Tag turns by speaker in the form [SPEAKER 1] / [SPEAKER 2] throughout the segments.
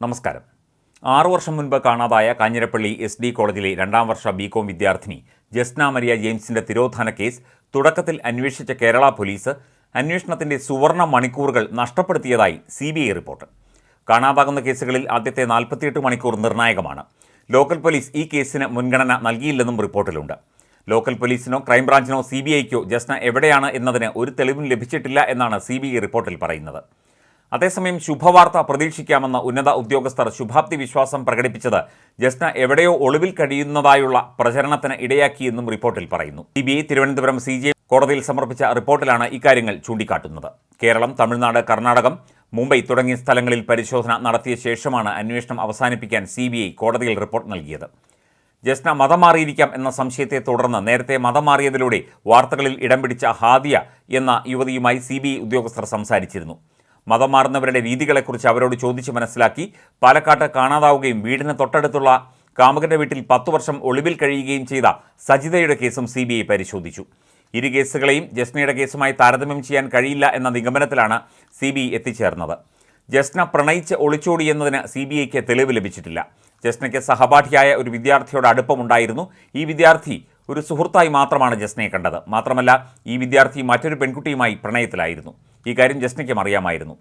[SPEAKER 1] നമസ്കാരം. 6 വർഷം മുൻപ് കാണാതായ കാഞ്ഞിരപ്പള്ളി SD കോളേജിലെ 2ാം വർഷ ബികോം വിദ്യാർത്ഥിനി ജസ്ന മരിയ ജെയിംസിന്റെ തിരോധാന കേസ് തുടക്കത്തിൽ അന്വേഷിച്ച കേരള പോലീസ് അന്വേഷണത്തിന്റെ സുവർണ മണിക്കൂറുകൾ നഷ്ടപ്പെടുത്തിയതായി CBI റിപ്പോർട്ട്. കാണാതാകുന്ന കേസുകളിൽ ആദ്യത്തെ 48 മണിക്കൂർ നിർണായകമാണ്. ലോക്കൽ പോലീസ് ഈ കേസിന് മുൻഗണന നൽകിയില്ലെന്നും റിപ്പോർട്ടിലുണ്ട്. ലോക്കൽ പോലീസിനോ ക്രൈംബ്രാഞ്ചിനോ CBIക്കോ ജസ്ന എവിടെയാണ് എന്നതിന് ഒരു തെളിവും ലഭിച്ചിട്ടില്ല എന്നാണ് CBI റിപ്പോർട്ടിൽ പറയുന്നത്. അതേസമയം ശുഭവാർത്ത പ്രതീക്ഷിക്കാമെന്ന ഉന്നത ഉദ്യോഗസ്ഥർ ശുഭാപ്തി വിശ്വാസം പ്രകടിപ്പിച്ചത് ജസ്ന എവിടെയോ ഒളിവിൽ കഴിയുന്നതായുള്ള പ്രചരണത്തിന് ഇടയാക്കിയെന്നും റിപ്പോർട്ടിൽ പറയുന്നു. CBI തിരുവനന്തപുരം CJ കോടതിയിൽ സമർപ്പിച്ച റിപ്പോർട്ടിലാണ് ഇക്കാര്യങ്ങൾ ചൂണ്ടിക്കാട്ടുന്നത്. കേരളം, തമിഴ്നാട്, കർണാടകം, മുംബൈ തുടങ്ങിയ സ്ഥലങ്ങളിൽ പരിശോധന നടത്തിയ ശേഷമാണ് അന്വേഷണം അവസാനിപ്പിക്കാൻ CBI കോടതിയിൽ റിപ്പോർട്ട് നൽകിയത്. ജസ്ന മതം മാറിയിരിക്കാം എന്ന സംശയത്തെ തുടർന്ന് നേരത്തെ മതം മാറിയതിലൂടെ വാർത്തകളിൽ ഇടം പിടിച്ച ഹാദിയ എന്ന യുവതിയുമായി CBI ഉദ്യോഗസ്ഥർ സംസാരിച്ചിരുന്നു. മതം മാറുന്നവരുടെ രീതികളെക്കുറിച്ച് അവരോട് ചോദിച്ച് മനസ്സിലാക്കി പാലക്കാട്ട് കാണാതാവുകയും വീടിന് തൊട്ടടുത്തുള്ള കാമുകന്റെ വീട്ടിൽ 10 വർഷം ഒളിവിൽ കഴിയുകയും ചെയ്ത സജിതയുടെ കേസും CBI പരിശോധിച്ചു. ഇരു കേസുകളെയും ജസ്നയുടെ കേസുമായി താരതമ്യം ചെയ്യാൻ കഴിയില്ല എന്ന നിഗമനത്തിലാണ് CBI എത്തിച്ചേർന്നത്. ജസ്ന പ്രണയിച്ച് ഒളിച്ചോടി എന്നതിന് CBIക്ക് തെളിവ് ലഭിച്ചിട്ടില്ല. ജസ്നയ്ക്ക് സഹപാഠിയായ ഒരു വിദ്യാർത്ഥിയോട് അടുപ്പമുണ്ടായിരുന്നു. ഈ വിദ്യാർത്ഥി ഒരു സുഹൃത്തായി മാത്രമാണ് ജസ്നയെ കണ്ടത്. മാത്രമല്ല, ഈ വിദ്യാർത്ഥി മറ്റൊരു പെൺകുട്ടിയുമായി പ്രണയത്തിലായിരുന്നു. ഈ കാര്യം ജസ്നയ്ക്കും അറിയാമായിരുന്നു.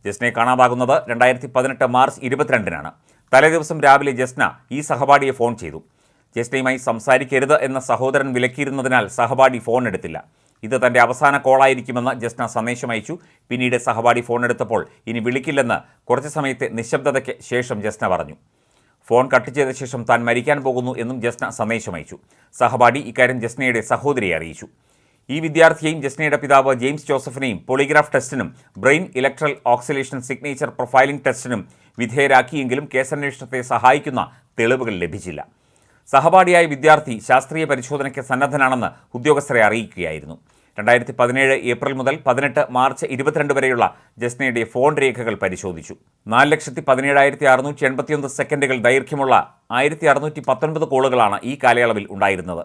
[SPEAKER 1] ജസ്നയെ കാണാതാകുന്നത് 2018 മാർച്ച് 22-നാണ്. തലേദിവസം രാവിലെ ജസ്ന ഈ സഹപാഠിയെ ഫോൺ ചെയ്തു. ജസ്നയുമായി സംസാരിക്കരുത് എന്ന സഹോദരൻ വിലക്കിയിരുന്നതിനാൽ സഹപാഠി ഫോൺ എടുത്തില്ല. ഇത് തൻ്റെ അവസാന കോളായിരിക്കുമെന്ന് ജസ്ന സന്ദേശം അയച്ചു. പിന്നീട് സഹപാഠി ഫോൺ എടുത്തപ്പോൾ ഇനി വിളിക്കില്ലെന്ന് കുറച്ച് സമയത്തെ നിശബ്ദതയ്ക്ക് ശേഷം ജസ്ന പറഞ്ഞു. ഫോൺ കട്ട് ചെയ്ത ശേഷം താൻ മരിക്കാൻ പോകുന്നു എന്നും ജസ്ന സന്ദേശം അയച്ചു. സഹപാഠി ഇക്കാര്യം ജസ്നയുടെ സഹോദരിയെ അറിയിച്ചു. ഈ വിദ്യാർത്ഥിയെയും ജസ്നയുടെ പിതാവ് ജെയിംസ് ജോസഫിനെയും പോളിഗ്രാഫ് ടെസ്റ്റിനും brain electrical oscillation signature profiling ടെസ്റ്റിനും വിധേയരാക്കിയെങ്കിലും കേസന്വേഷണത്തെ സഹായിക്കുന്ന തെളിവുകൾ ലഭിച്ചില്ല. സഹപാഠിയായ വിദ്യാർത്ഥി ശാസ്ത്രീയ പരിശോധനയ്ക്ക് സന്നദ്ധനാണെന്ന് ഉദ്യോഗസ്ഥരെ അറിയിക്കുകയായിരുന്നു. 2017 ഏപ്രിൽ മുതൽ 18 മാർച്ച് 22 വരെയുള്ള ജസ്നയുടെ ഫോൺ രേഖകൾ പരിശോധിച്ചു. 4,17,681 സെക്കൻഡുകൾ ദൈർഘ്യമുള്ള 1,619 കോളുകളാണ് ഈ കാലയളവിൽ ഉണ്ടായിരുന്നത്.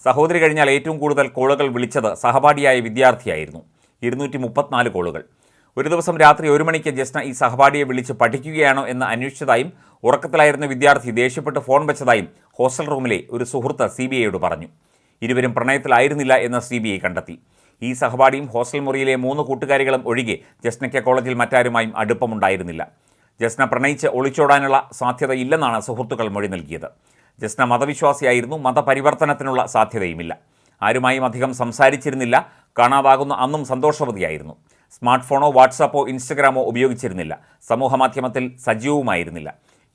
[SPEAKER 1] സഹോദരി കഴിഞ്ഞാൽ ഏറ്റവും കൂടുതൽ കോളുകൾ വിളിച്ചത് സഹപാഠിയായ വിദ്യാർത്ഥിയായിരുന്നു, 234 കോളുകൾ. ഒരു ദിവസം രാത്രി 1 മണിക്ക് ജസ്ന ഈ സഹപാഠിയെ വിളിച്ച് പഠിക്കുകയാണോ എന്ന് അന്വേഷിച്ചതായും ഉറക്കത്തിലായിരുന്ന വിദ്യാർത്ഥി ദേഷ്യപ്പെട്ട് ഫോൺ വെച്ചതായും ഹോസ്റ്റൽ റൂമിലെ ഒരു സുഹൃത്ത് CBIയോട് പറഞ്ഞു. ഇരുവരും പ്രണയത്തിലായിരുന്നില്ല എന്ന് CBI കണ്ടെത്തി. ഈ സഹപാഠിയും ഹോസ്റ്റൽ മുറിയിലെ 3 കൂട്ടുകാരികളും ഒഴികെ ജസ്നയ്ക്ക് കോളേജിൽ മറ്റാരുമായും അടുപ്പമുണ്ടായിരുന്നില്ല. ജസ്ന പ്രണയിച്ച് ഒളിച്ചോടാനുള്ള സാധ്യതയില്ലെന്നാണ് സുഹൃത്തുക്കൾ മൊഴി നൽകിയത്. ജസ്ന മതവിശ്വാസിയായിരുന്നു. മതപരിവർത്തനത്തിനുള്ള സാധ്യതയുമില്ല. ആരുമായും അധികം സംസാരിച്ചിരുന്നില്ല. കാണാതാകുന്ന അന്നും സന്തോഷവതിയായിരുന്നു. സ്മാർട്ട് ഫോണോ വാട്സാപ്പോ ഇൻസ്റ്റഗ്രാമോ ഉപയോഗിച്ചിരുന്നില്ല. സമൂഹമാധ്യമത്തിൽ സജീവവുമായിരുന്നില്ല.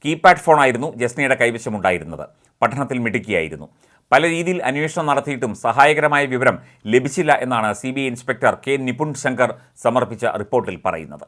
[SPEAKER 1] കീപാഡ് ഫോണായിരുന്നു ജസ്നയുടെ കൈവശമുണ്ടായിരുന്നത്. പഠനത്തിൽ മിടുക്കിയായിരുന്നു. പല രീതിയിൽ അന്വേഷണം നടത്തിയിട്ടും സഹായകരമായ വിവരം ലഭിച്ചില്ല എന്നാണ് CBI inspector K. Nipun Shankar സമർപ്പിച്ച റിപ്പോർട്ടിൽ പറയുന്നത്.